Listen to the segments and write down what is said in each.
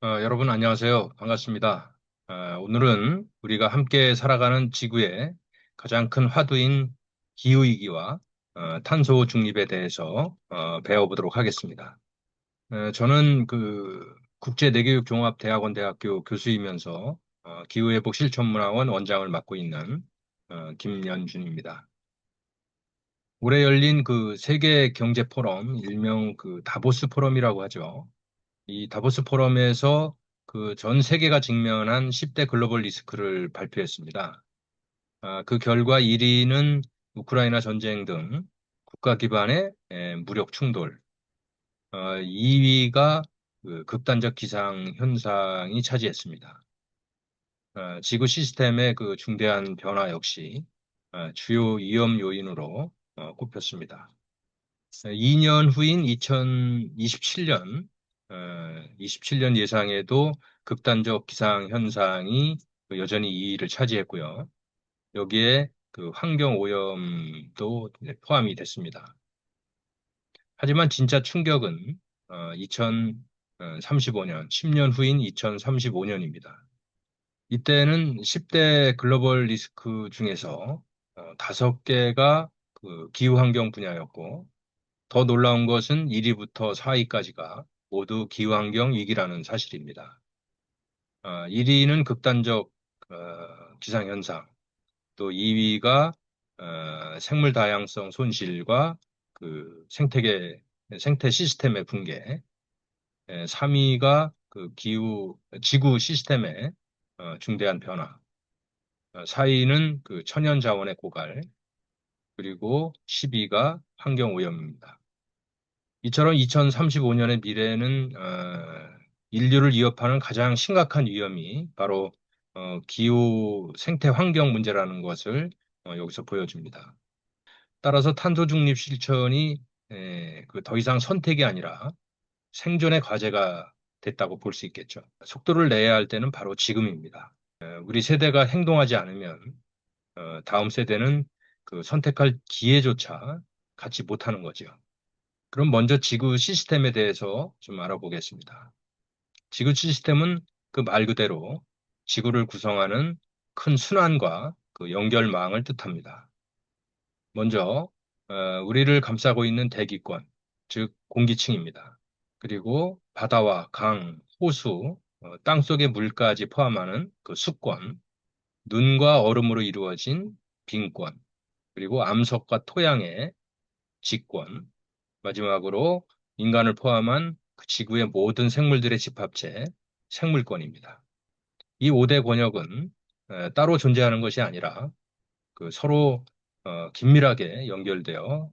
여러분 안녕하세요. 반갑습니다. 오늘은 우리가 함께 살아가는 지구의 가장 큰 화두인 기후위기와 탄소 중립에 대해서 배워보도록 하겠습니다. 저는 국제내교육종합대학원 대학교 교수이면서 기후회복 실천문화원 원장을 맡고 있는 김연준입니다. 올해 열린 그 세계 경제 포럼, 일명 그 다보스 포럼이라고 하죠. 이 다보스 포럼에서 그 전 세계가 직면한 10대 글로벌 리스크를 발표했습니다. 그 결과 1위는 우크라이나 전쟁 등 국가 기반의 무력 충돌, 2위가 그 극단적 기상 현상이 차지했습니다. 지구 시스템의 그 중대한 변화 역시 주요 위험 요인으로 꼽혔습니다. 2년 후인 2027년, 27년 예상에도 극단적 기상 현상이 여전히 2위를 차지했고요. 여기에 그 환경 오염도 포함이 됐습니다. 하지만 진짜 충격은 2035년, 10년 후인 2035년입니다. 이때는 10대 글로벌 리스크 중에서 5개가 그 기후환경 분야였고, 더 놀라운 것은 1위부터 4위까지가 모두 기후환경 위기라는 사실입니다. 1위는 극단적 기상현상, 또 2위가 생물 다양성 손실과 그 생태 시스템의 붕괴, 3위가 그 지구 시스템의 중대한 변화, 4위는 그 천연 자원의 고갈, 그리고 10위가 환경 오염입니다. 이처럼 2035년의 미래는 인류를 위협하는 가장 심각한 위험이 바로 기후 생태 환경 문제라는 것을 여기서 보여줍니다. 따라서 탄소 중립 실천이 그더 이상 선택이 아니라 생존의 과제가 됐다고 볼 수 있겠죠. 속도를 내야 할 때는 바로 지금입니다. 우리 세대가 행동하지 않으면 다음 세대는 그 선택할 기회조차 갖지 못하는 거죠. 그럼 먼저 지구 시스템에 대해서 좀 알아보겠습니다. 지구 시스템은 그 말 그대로 지구를 구성하는 큰 순환과 그 연결망을 뜻합니다. 먼저 우리를 감싸고 있는 대기권, 즉 공기층입니다. 그리고 바다와 강, 호수, 땅속의 물까지 포함하는 그 수권, 눈과 얼음으로 이루어진 빙권, 그리고 암석과 토양의 직권, 마지막으로 인간을 포함한 그 지구의 모든 생물들의 집합체, 생물권입니다. 이 5대 권역은 따로 존재하는 것이 아니라 그 서로 긴밀하게 연결되어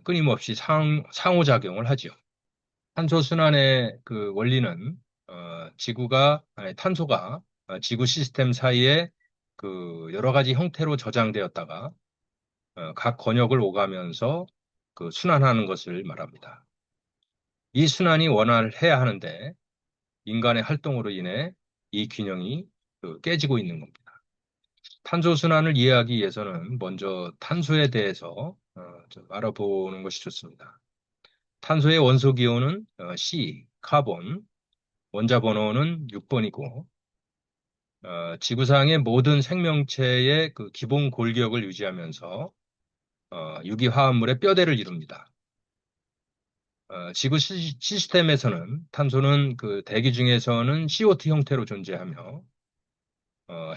끊임없이 상호작용을 하죠. 탄소 순환의 그 원리는 탄소가 지구 시스템 사이에 그 여러 가지 형태로 저장되었다가 각 권역을 오가면서 그 순환하는 것을 말합니다. 이 순환이 원활해야 하는데 인간의 활동으로 인해 이 균형이 그 깨지고 있는 겁니다. 탄소 순환을 이해하기 위해서는 먼저 탄소에 대해서 좀 알아보는 것이 좋습니다. 탄소의 원소 기호는 C, 카본, 원자 번호는 6번이고 지구상의 모든 생명체의 그 기본 골격을 유지하면서 유기 화합물의 뼈대를 이룹니다. 지구 시스템에서는 탄소는 그 대기 중에서는 CO2 형태로 존재하며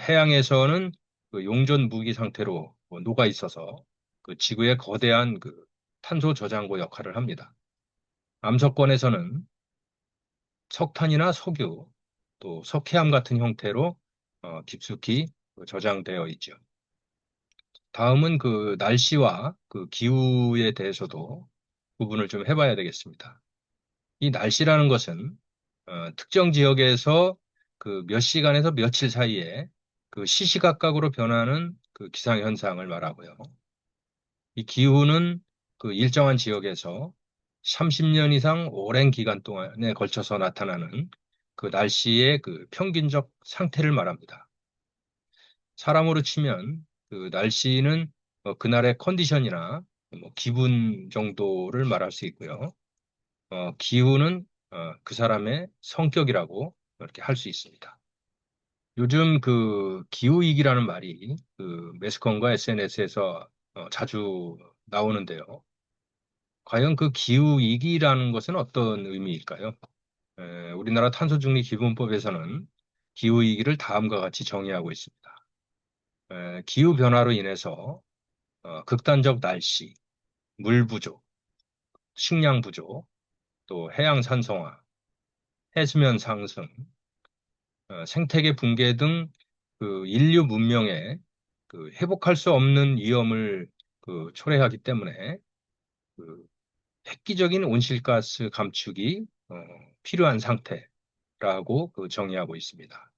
해양에서는 그 용존 무기 상태로 녹아 있어서 그 지구의 거대한 그 탄소 저장고 역할을 합니다. 암석권에서는 석탄이나 석유, 또 석회암 같은 형태로 깊숙이 저장되어 있죠. 다음은 그 날씨와 그 기후에 대해서도 구분을 좀 해봐야 되겠습니다. 이 날씨라는 것은 특정 지역에서 그 몇 시간에서 며칠 사이에 그 시시각각으로 변하는 그 기상 현상을 말하고요. 이 기후는 그 일정한 지역에서 30년 이상 오랜 기간 동안에 걸쳐서 나타나는 그 날씨의 그 평균적 상태를 말합니다. 사람으로 치면 그 날씨는 그날의 컨디션이나 뭐 기분 정도를 말할 수 있고요. 기후는 그 사람의 성격이라고 이렇게 할 수 있습니다. 요즘 그 기후위기라는 말이 그 매스컴과 SNS에서 자주 나오는데요. 과연 그 기후위기라는 것은 어떤 의미일까요? 우리나라 탄소중립기본법에서는 기후위기를 다음과 같이 정의하고 있습니다. 기후변화로 인해서 극단적 날씨, 물 부족, 식량 부족, 또 해양 산성화, 해수면 상승, 생태계 붕괴 등 그 인류 문명에 그 회복할 수 없는 위험을 그 초래하기 때문에 그 획기적인 온실가스 감축이 필요한 상태라고 그 정의하고 있습니다.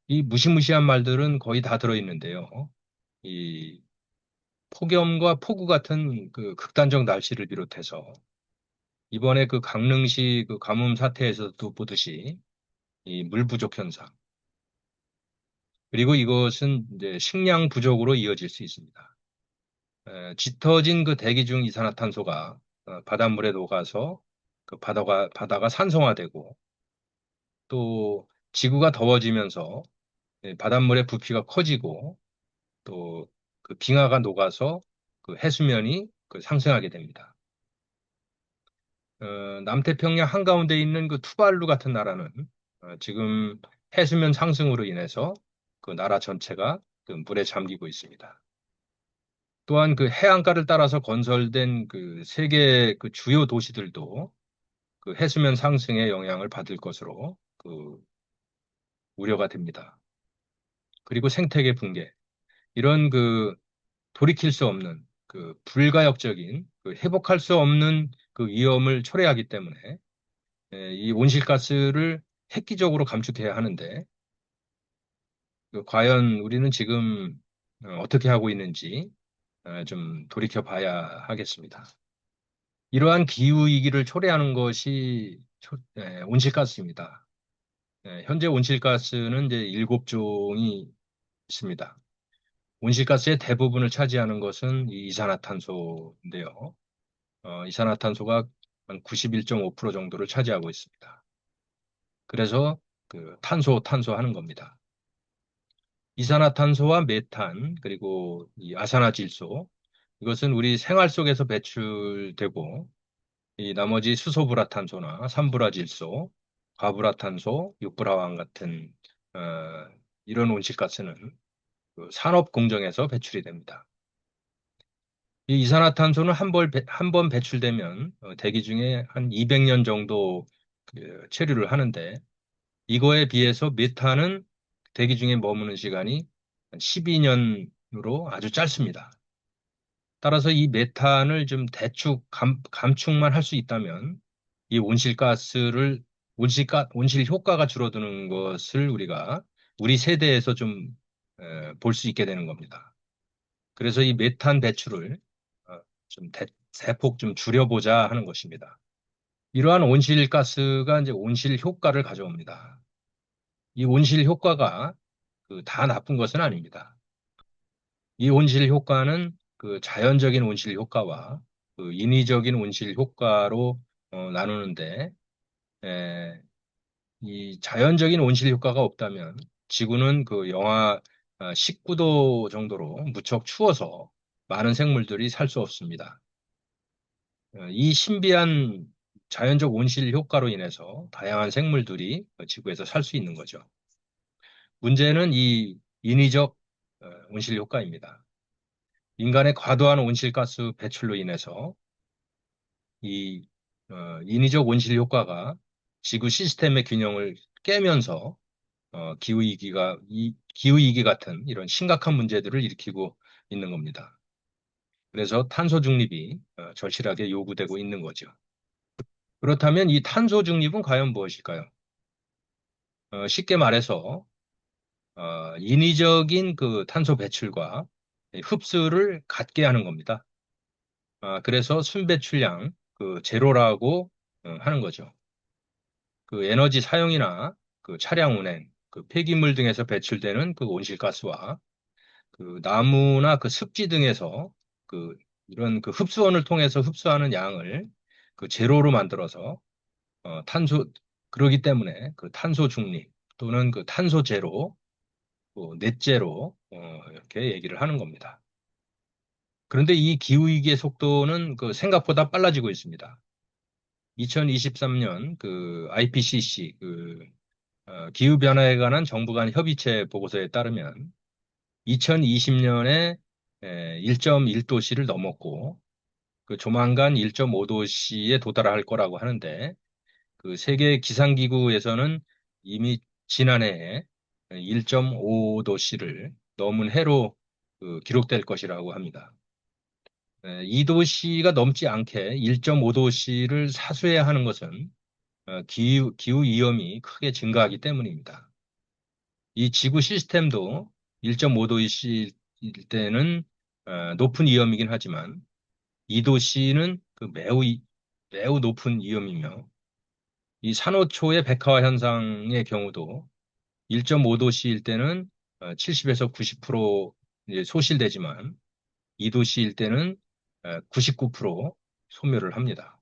이 무시무시한 말들은 거의 다 들어있는데요. 이 폭염과 폭우 같은 그 극단적 날씨를 비롯해서 이번에 그 강릉시 그 가뭄 사태에서도 보듯이 이 물 부족 현상, 그리고 이것은 이제 식량 부족으로 이어질 수 있습니다. 짙어진 그 대기 중 이산화탄소가 바닷물에 녹아서 그 바다가 산성화되고 또 지구가 더워지면서 바닷물의 부피가 커지고 또 그 빙하가 녹아서 그 해수면이 그 상승하게 됩니다. 남태평양 한가운데 있는 그 투발루 같은 나라는 지금 해수면 상승으로 인해서 그 나라 전체가 그 물에 잠기고 있습니다. 또한 그 해안가를 따라서 건설된 그 세계 그 주요 도시들도 그 해수면 상승의 영향을 받을 것으로 그 우려가 됩니다. 그리고 생태계 붕괴. 이런 그 돌이킬 수 없는 그 불가역적인 그 회복할 수 없는 그 위험을 초래하기 때문에 이 온실가스를 획기적으로 감축해야 하는데 그 과연 우리는 지금 어떻게 하고 있는지 좀 돌이켜 봐야 하겠습니다. 이러한 기후위기를 초래하는 것이 온실가스입니다. 현재 온실가스는 이제 7종이 있습니다. 온실가스의 대부분을 차지하는 것은 이 이산화탄소인데요. 이산화탄소가 한 91.5% 정도를 차지하고 있습니다. 그래서 그 탄소 하는 겁니다. 이산화탄소와 메탄, 그리고 이 아산화질소, 이것은 우리 생활 속에서 배출되고 이 나머지 수소불화탄소나 산불화질소, 과불화탄소, 육불화황 같은 어, 이런 온실가스는 그 산업 공정에서 배출이 됩니다. 이 이산화탄소는 한 번 배출되면 대기 중에 한 200년 정도 그 체류를 하는데 이거에 비해서 메탄은 대기 중에 머무는 시간이 12년으로 아주 짧습니다. 따라서 이 메탄을 좀 감축만 할 수 있다면 이 온실 효과가 줄어드는 것을 우리 세대에서 좀 볼 수 있게 되는 겁니다. 그래서 이 메탄 배출을 좀 대폭 좀 줄여보자 하는 것입니다. 이러한 온실가스가 이제 온실 효과를 가져옵니다. 이 온실 효과가 그 다 나쁜 것은 아닙니다. 이 온실 효과는 그 자연적인 온실 효과와 그 인위적인 온실 효과로 나누는데 에, 이 자연적인 온실 효과가 없다면 지구는 그 영하 19도 정도로 무척 추워서 많은 생물들이 살 수 없습니다. 이 신비한 자연적 온실 효과로 인해서 다양한 생물들이 지구에서 살 수 있는 거죠. 문제는 이 인위적 온실 효과입니다. 인간의 과도한 온실가스 배출로 인해서 이 인위적 온실 효과가 지구 시스템의 균형을 깨면서 기후위기 같은 이런 심각한 문제들을 일으키고 있는 겁니다. 그래서 탄소 중립이 절실하게 요구되고 있는 거죠. 그렇다면 이 탄소 중립은 과연 무엇일까요? 쉽게 말해서 인위적인 그 탄소 배출과 흡수를 같게 하는 겁니다. 그래서 순배출량 그 제로라고 하는 거죠. 그 에너지 사용이나 그 차량 운행, 그 폐기물 등에서 배출되는 그 온실가스와 그 나무나 그 습지 등에서 그 이런 그 흡수원을 통해서 흡수하는 양을 그 제로로 만들어서 탄소 그러기 때문에 그 탄소 중립 또는 그 탄소 제로, 넷제로 이렇게 얘기를 하는 겁니다. 그런데 이 기후위기의 속도는 그 생각보다 빨라지고 있습니다. 2023년 그 IPCC 기후변화에 관한 정부 간 협의체 보고서에 따르면 2020년에 1.1도씨를 넘었고 그 조만간 1.5도씨에 도달할 거라고 하는데 그 세계 기상기구에서는 이미 지난해에 1.5도씨를 넘은 해로 기록될 것이라고 합니다. 2도씨가 넘지 않게 1.5도씨를 사수해야 하는 것은 기후 위험이 크게 증가하기 때문입니다. 이 지구 시스템도 1.5도씨 일 때는 높은 위험이긴 하지만 2도씨는 매우 높은 위험이며 이 산호초의 백화화 현상의 경우도 1.5도씨일 때는 70에서 90% 이제 소실되지만 2도씨일 때는 99% 소멸을 합니다.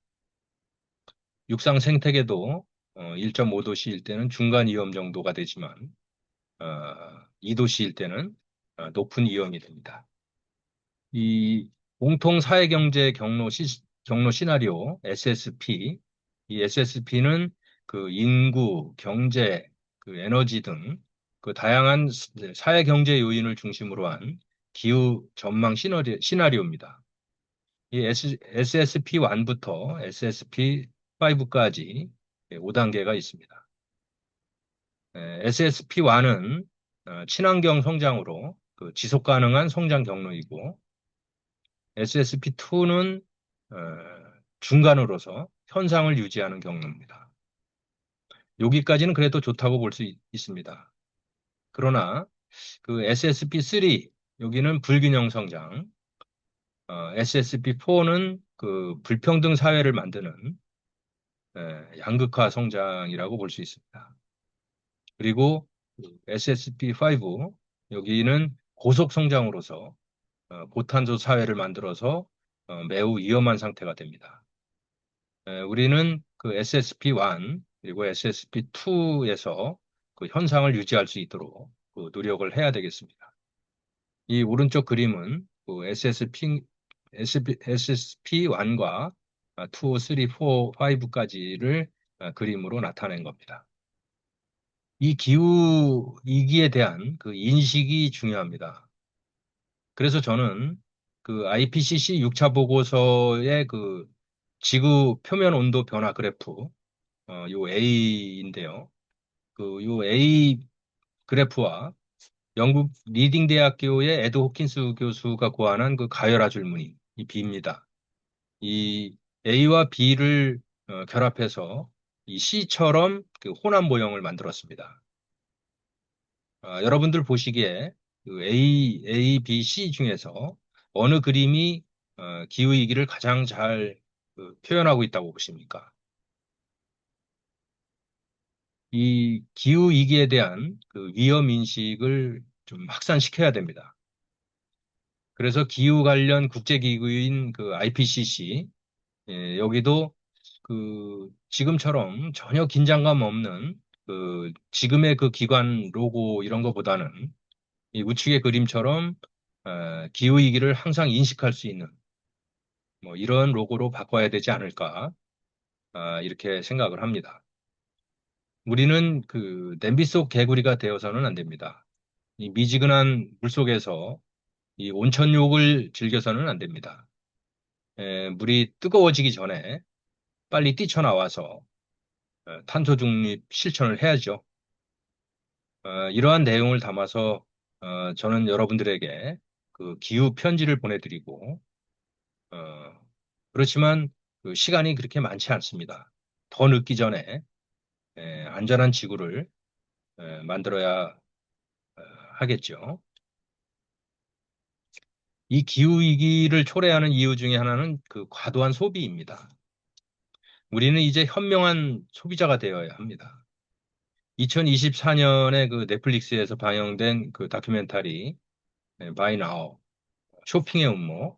육상 생태계도 1.5도씨일 때는 중간 위험 정도가 되지만 2도씨일 때는 높은 위험이 됩니다. 이 공통 사회경제 경로 시나리오 SSP, 이 SSP는 그 인구, 경제, 그 에너지 등 그 다양한 사회경제 요인을 중심으로 한 기후 전망 시나리오입니다. 이 SSP1부터 SSP5까지 5단계가 있습니다. SSP1은 친환경 성장으로 그 지속 가능한 성장 경로이고 SSP2는 중간으로서 현상을 유지하는 경로입니다. 여기까지는 그래도 좋다고 볼 수 있습니다. 그러나 그 SSP3 여기는 불균형 성장, SSP4는 그 불평등 사회를 만드는 양극화 성장이라고 볼 수 있습니다. 그리고 SSP5 여기는 고속 성장으로서 고탄소 사회를 만들어서 매우 위험한 상태가 됩니다. 우리는 그 SSP1 그리고 SSP2에서 그 현상을 유지할 수 있도록 그 노력을 해야 되겠습니다. 이 오른쪽 그림은 그 SSP1과 2, 3, 4, 5까지를 그림으로 나타낸 겁니다. 이 기후 위기에 대한 그 인식이 중요합니다. 그래서 저는 그 IPCC 6차 보고서의 그 지구 표면 온도 변화 그래프, 요 A인데요. 요 A 그래프와 영국 리딩 대학교의 에드 호킨스 교수가 고안한 그 가열화 줄무늬, 이 B입니다. 이 A와 B를 결합해서 이 C처럼 그 혼합 모형을 만들었습니다. 여러분들 보시기에 그 A, B, C 중에서 어느 그림이 기후위기를 가장 잘 표현하고 있다고 보십니까? 이 기후위기에 대한 그 위험 인식을 좀 확산시켜야 됩니다. 그래서 기후 관련 국제기구인 그 IPCC, 여기도 그 지금처럼 전혀 긴장감 없는 그 지금의 그 기관 로고 이런 거보다는 이 우측의 그림처럼 기후위기를 항상 인식할 수 있는 뭐 이런 로고로 바꿔야 되지 않을까 이렇게 생각을 합니다. 우리는 그 냄비 속 개구리가 되어서는 안 됩니다. 이 미지근한 물속에서 이 온천욕을 즐겨서는 안 됩니다. 물이 뜨거워지기 전에 빨리 뛰쳐나와서 탄소 중립 실천을 해야죠. 이러한 내용을 담아서 저는 여러분들에게 그 기후 편지를 보내드리고 어, 그렇지만 그 시간이 그렇게 많지 않습니다. 더 늦기 전에 안전한 지구를 만들어야 하겠죠. 이 기후 위기를 초래하는 이유 중에 하나는 그 과도한 소비입니다. 우리는 이제 현명한 소비자가 되어야 합니다. 2024년에 그 넷플릭스에서 방영된 그 다큐멘터리 Buy Now 쇼핑의 음모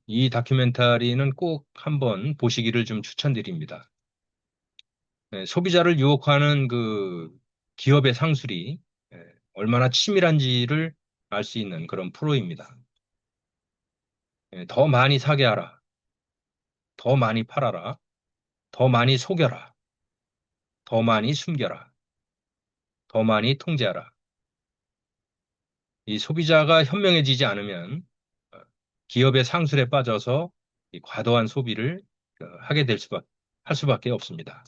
이 다큐멘터리는 꼭 한번 보시기를 좀 추천드립니다. 소비자를 유혹하는 그 기업의 상술이 얼마나 치밀한지를 알 수 있는 그런 프로입니다. 더 많이 사게 하라. 더 많이 팔아라. 더 많이 속여라. 더 많이 숨겨라. 더 많이 통제하라. 이 소비자가 현명해지지 않으면 어, 기업의 상술에 빠져서 이 과도한 소비를 하게 할 수밖에 없습니다.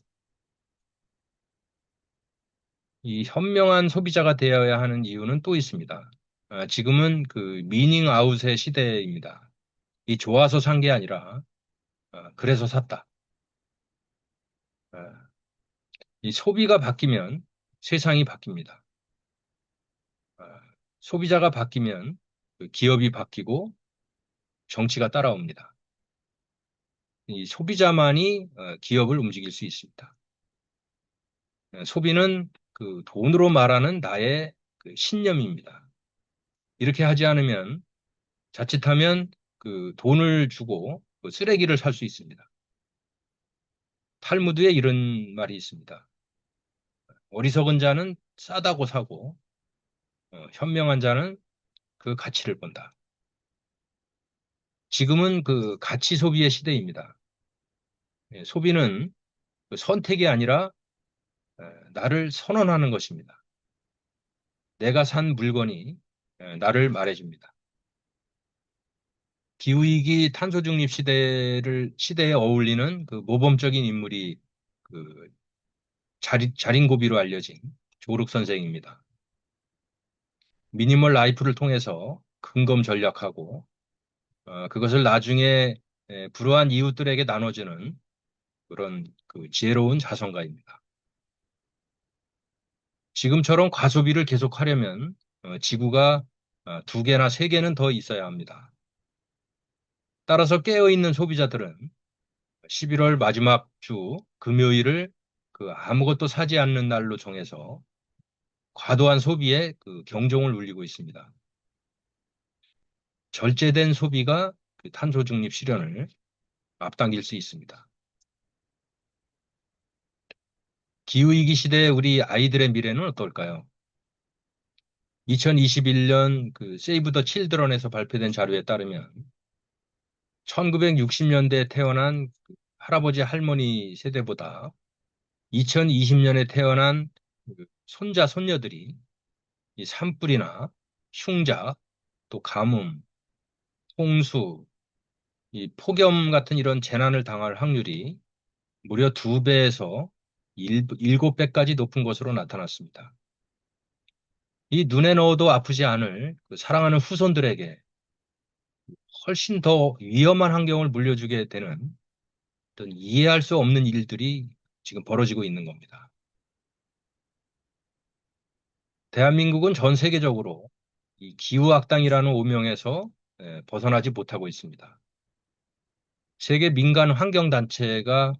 이 현명한 소비자가 되어야 하는 이유는 또 있습니다. 지금은 그 미닝 아웃의 시대입니다. 이 좋아서 산 게 아니라 그래서 샀다. 어, 이 소비가 바뀌면 세상이 바뀝니다. 어, 소비자가 바뀌면 그 기업이 바뀌고 정치가 따라옵니다. 이 소비자만이 기업을 움직일 수 있습니다. 소비는 그 돈으로 말하는 나의 그 신념입니다. 이렇게 하지 않으면 자칫하면 그 돈을 주고 그 쓰레기를 살 수 있습니다. 탈무드에 이런 말이 있습니다. 어리석은 자는 싸다고 사고 현명한 자는 그 가치를 본다. 지금은 그 가치 소비의 시대입니다. 소비는 그 선택이 아니라 나를 선언하는 것입니다. 내가 산 물건이 나를 말해줍니다. 기후위기 탄소 중립 시대에 어울리는 그 모범적인 인물이 그 자린고비로 알려진 조르크 선생입니다. 미니멀 라이프를 통해서 근검 전략하고 그것을 나중에 불우한 이웃들에게 나눠주는 그런 그 지혜로운 자선가입니다. 지금처럼 과소비를 계속하려면 지구가 두 개나 세 개는 더 있어야 합니다. 따라서 깨어있는 소비자들은 11월 마지막 주 금요일을 그 아무것도 사지 않는 날로 정해서 과도한 소비에 그 경종을 울리고 있습니다. 절제된 소비가 그 탄소 중립 실현을 앞당길 수 있습니다. 기후위기 시대에 우리 아이들의 미래는 어떨까요? 2021년 그 세이브 더 칠드런에서 발표된 자료에 따르면 1960년대에 태어난 그 할아버지 할머니 세대보다 2020년에 태어난 그 손자 손녀들이 이 산불이나 흉작, 또 가뭄, 홍수, 이 폭염 같은 이런 재난을 당할 확률이 무려 2배에서 7배까지 높은 것으로 나타났습니다. 이 눈에 넣어도 아프지 않을 그 사랑하는 후손들에게 훨씬 더 위험한 환경을 물려주게 되는 어떤 이해할 수 없는 일들이 지금 벌어지고 있는 겁니다. 대한민국은 전 세계적으로 이 기후악당이라는 오명에서 벗어나지 못하고 있습니다. 세계 민간 환경단체가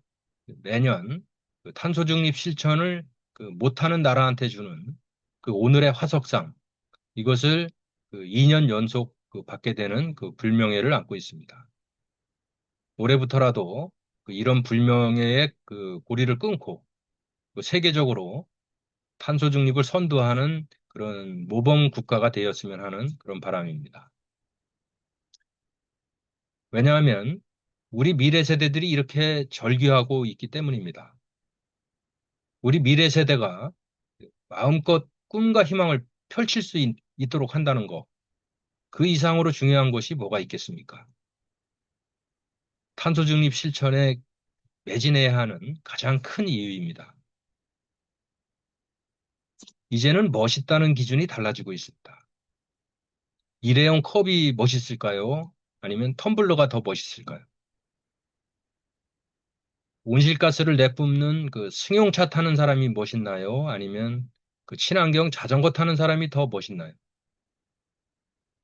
매년 그 탄소 중립 실천을 그 못하는 나라한테 주는 그 오늘의 화석상 이것을 그 2년 연속 그 받게 되는 그 불명예를 안고 있습니다. 올해부터라도 그 이런 불명예의 그 고리를 끊고 그 세계적으로 탄소 중립을 선도하는 그런 모범 국가가 되었으면 하는 그런 바람입니다. 왜냐하면 우리 미래 세대들이 이렇게 절규하고 있기 때문입니다. 우리 미래 세대가 마음껏 꿈과 희망을 펼칠 수 있도록 한다는 것, 그 이상으로 중요한 것이 뭐가 있겠습니까? 탄소 중립 실천에 매진해야 하는 가장 큰 이유입니다. 이제는 멋있다는 기준이 달라지고 있습니다. 일회용 컵이 멋있을까요? 아니면 텀블러가 더 멋있을까요? 온실가스를 내뿜는 그 승용차 타는 사람이 멋있나요? 아니면 그 친환경 자전거 타는 사람이 더 멋있나요?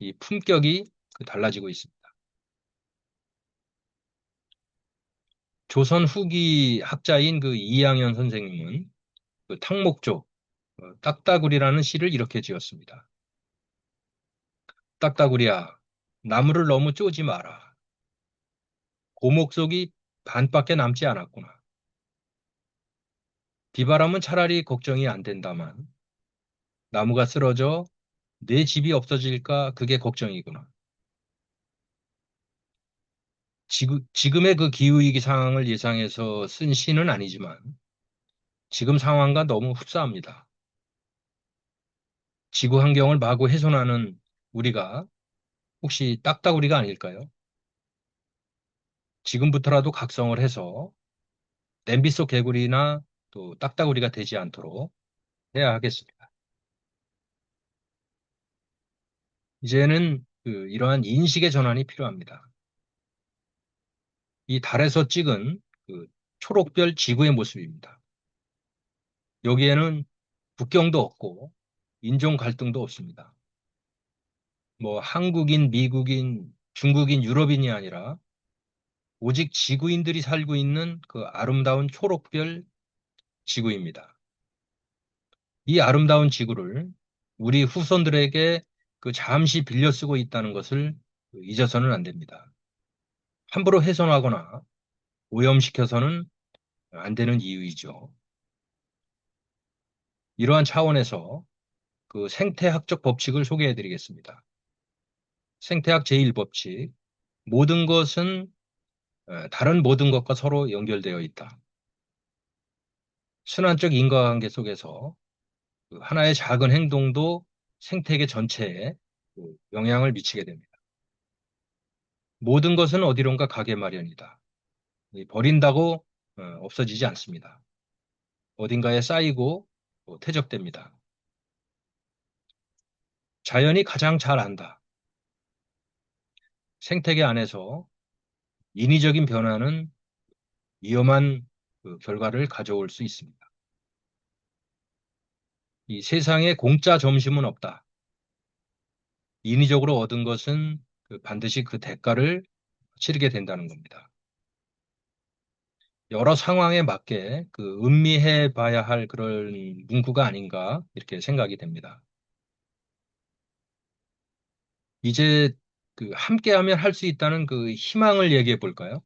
이 품격이 달라지고 있습니다. 조선 후기 학자인 그 이양현 선생님은 그 탕목조, 딱따구리라는 시를 이렇게 지었습니다. 딱따구리야, 나무를 너무 쪼지 마라. 고목 속이 반밖에 남지 않았구나. 비바람은 차라리 걱정이 안 된다만 나무가 쓰러져 내 집이 없어질까 그게 걱정이구나. 지금의 그 기후위기 상황을 예상해서 쓴 시는 아니지만 지금 상황과 너무 흡사합니다. 지구 환경을 마구 훼손하는 우리가 혹시 딱따구리가 아닐까요? 지금부터라도 각성을 해서 냄비 속 개구리나 또 딱따구리가 되지 않도록 해야 하겠습니다. 이제는 이러한 인식의 전환이 필요합니다. 이 달에서 찍은 그 초록별 지구의 모습입니다. 여기에는 국경도 없고 인종 갈등도 없습니다. 뭐 한국인, 미국인, 중국인, 유럽인이 아니라 오직 지구인들이 살고 있는 그 아름다운 초록별 지구입니다. 이 아름다운 지구를 우리 후손들에게 그 잠시 빌려 쓰고 있다는 것을 잊어서는 안 됩니다. 함부로 훼손하거나 오염시켜서는 안 되는 이유이죠. 이러한 차원에서 그 생태학적 법칙을 소개해 드리겠습니다. 생태학 제1법칙, 모든 것은 다른 모든 것과 서로 연결되어 있다. 순환적 인과관계 속에서 그 하나의 작은 행동도 생태계 전체에 그 영향을 미치게 됩니다. 모든 것은 어디론가 가게 마련이다. 버린다고 없어지지 않습니다. 어딘가에 쌓이고 또 퇴적됩니다. 자연이 가장 잘 안다. 생태계 안에서 인위적인 변화는 위험한 그 결과를 가져올 수 있습니다. 이 세상에 공짜 점심은 없다. 인위적으로 얻은 것은 반드시 그 대가를 치르게 된다는 겁니다. 여러 상황에 맞게 그 음미해 봐야 할 그런 문구가 아닌가 이렇게 생각이 됩니다. 이제 그 함께하면 할 수 있다는 그 희망을 얘기해 볼까요?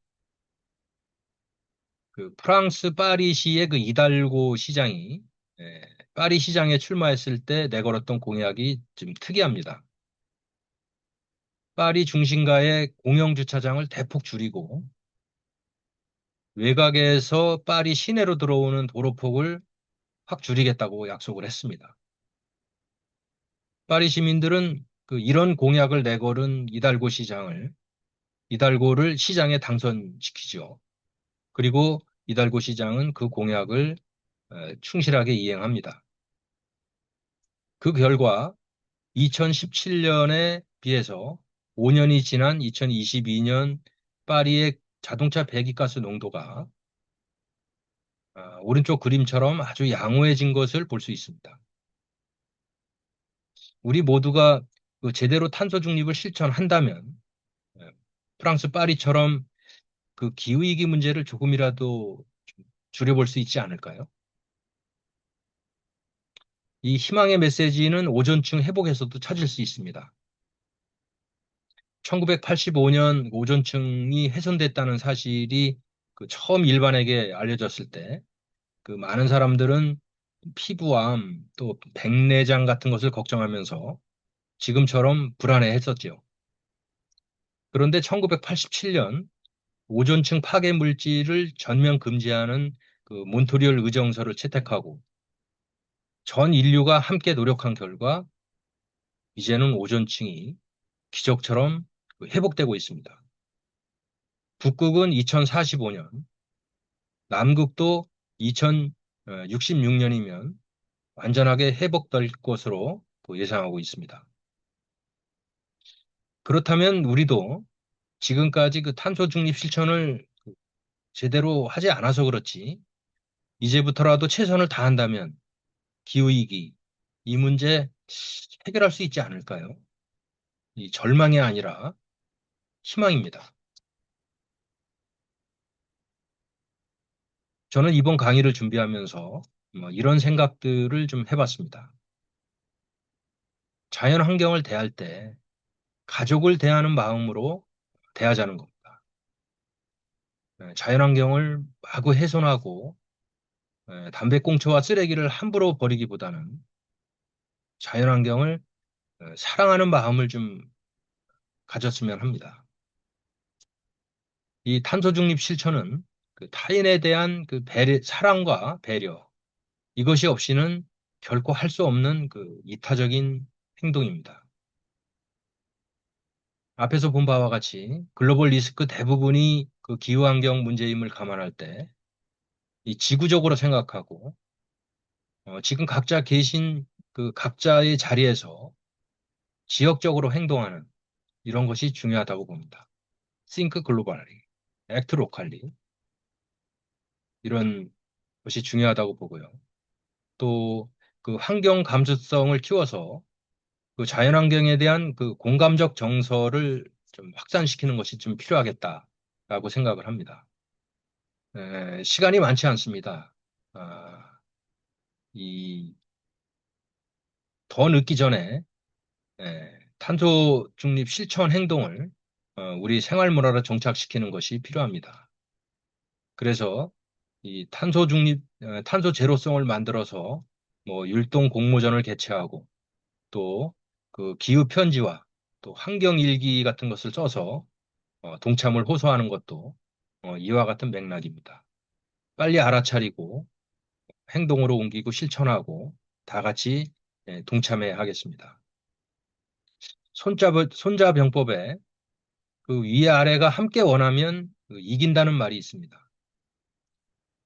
그 프랑스 파리시의 그 이달고 시장이 예, 파리 시장에 출마했을 때 내걸었던 공약이 좀 특이합니다. 파리 중심가의 공영 주차장을 대폭 줄이고 외곽에서 파리 시내로 들어오는 도로폭을 확 줄이겠다고 약속을 했습니다. 파리 시민들은 그 이런 공약을 내걸은 이달고를 시장에 당선시키죠. 그리고 이달고 시장은 그 공약을 충실하게 이행합니다. 그 결과 2017년에 비해서 5년이 지난 2022년 파리의 자동차 배기가스 농도가 오른쪽 그림처럼 아주 양호해진 것을 볼 수 있습니다. 우리 모두가 그 제대로 탄소 중립을 실천한다면 프랑스 파리처럼 그 기후위기 문제를 조금이라도 줄여볼 수 있지 않을까요? 이 희망의 메시지는 오존층 회복에서도 찾을 수 있습니다. 1985년 오존층이 훼손됐다는 사실이 그 처음 일반에게 알려졌을 때 그 많은 사람들은 피부암 또 백내장 같은 것을 걱정하면서 지금처럼 불안해했었지요. 그런데 1987년 오존층 파괴 물질을 전면 금지하는 그 몬트리올 의정서를 채택하고 전 인류가 함께 노력한 결과 이제는 오존층이 기적처럼 회복되고 있습니다. 북극은 2045년, 남극도 2066년이면 완전하게 회복될 것으로 예상하고 있습니다. 그렇다면 우리도 지금까지 그 탄소 중립 실천을 제대로 하지 않아서 그렇지, 이제부터라도 최선을 다한다면 기후위기, 이 문제 해결할 수 있지 않을까요? 이 절망이 아니라 희망입니다. 저는 이번 강의를 준비하면서 이런 생각들을 좀 해봤습니다. 자연 환경을 대할 때 가족을 대하는 마음으로 대하자는 겁니다. 자연 환경을 마구 훼손하고 담배꽁초와 쓰레기를 함부로 버리기보다는 자연환경을 사랑하는 마음을 좀 가졌으면 합니다. 이 탄소 중립 실천은 그 타인에 대한 그 사랑과 배려, 이것이 없이는 결코 할 수 없는 그 이타적인 행동입니다. 앞에서 본 바와 같이 글로벌 리스크 대부분이 그 기후환경 문제임을 감안할 때 이 지구적으로 생각하고 지금 각자 계신 그 각자의 자리에서 지역적으로 행동하는 이런 것이 중요하다고 봅니다. Think globally, act locally 이런 것이 중요하다고 보고요. 또 그 환경 감수성을 키워서 그 자연환경에 대한 그 공감적 정서를 좀 확산시키는 것이 좀 필요하겠다라고 생각을 합니다. 시간이 많지 않습니다. 아, 이, 더 늦기 전에 탄소 중립 실천 행동을 우리 생활 문화로 정착시키는 것이 필요합니다. 그래서 이 탄소 중립, 탄소 제로성을 만들어서 뭐 율동 공모전을 개최하고 또 그 기후 편지와 또 환경 일기 같은 것을 써서 동참을 호소하는 것도 이와 같은 맥락입니다. 빨리 알아차리고 행동으로 옮기고 실천하고 다 같이 동참해야 하겠습니다. 손자병법에 그 위아래가 함께 원하면 그 이긴다는 말이 있습니다.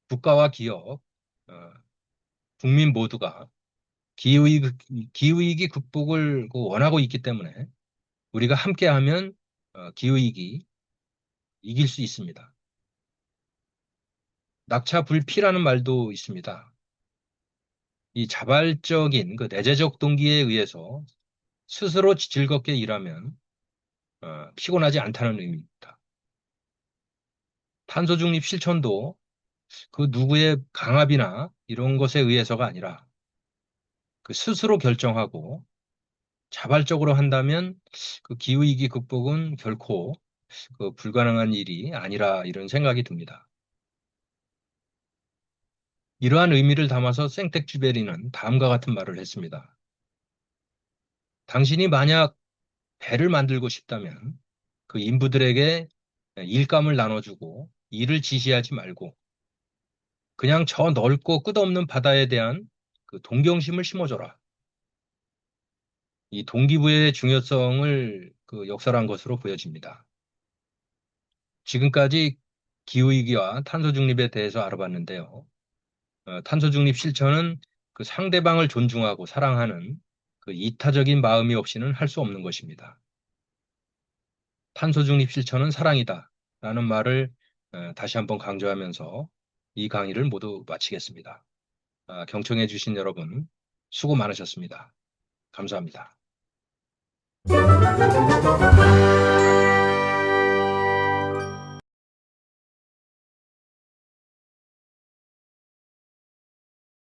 국가와 기업, 어, 국민 모두가 기후위기 극복을 그 원하고 있기 때문에 우리가 함께하면 기후위기 이길 수 있습니다. 낙차불피라는 말도 있습니다. 이 자발적인 그 내재적 동기에 의해서 스스로 즐겁게 일하면 피곤하지 않다는 의미입니다. 탄소 중립 실천도 그 누구의 강압이나 이런 것에 의해서가 아니라 그 스스로 결정하고 자발적으로 한다면 그 기후위기 극복은 결코 그 불가능한 일이 아니라 이런 생각이 듭니다. 이러한 의미를 담아서 생텍쥐베리는 다음과 같은 말을 했습니다. 당신이 만약 배를 만들고 싶다면 그 인부들에게 일감을 나눠주고 일을 지시하지 말고 그냥 저 넓고 끝없는 바다에 대한 그 동경심을 심어줘라. 이 동기부여의 중요성을 그 역설한 것으로 보여집니다. 지금까지 기후위기와 탄소 중립에 대해서 알아봤는데요. 탄소 중립 실천은 그 상대방을 존중하고 사랑하는 그 이타적인 마음이 없이는 할 수 없는 것입니다. 탄소 중립 실천은 사랑이다. 라는 말을 다시 한번 강조하면서 이 강의를 모두 마치겠습니다. 경청해 주신 여러분 수고 많으셨습니다. 감사합니다.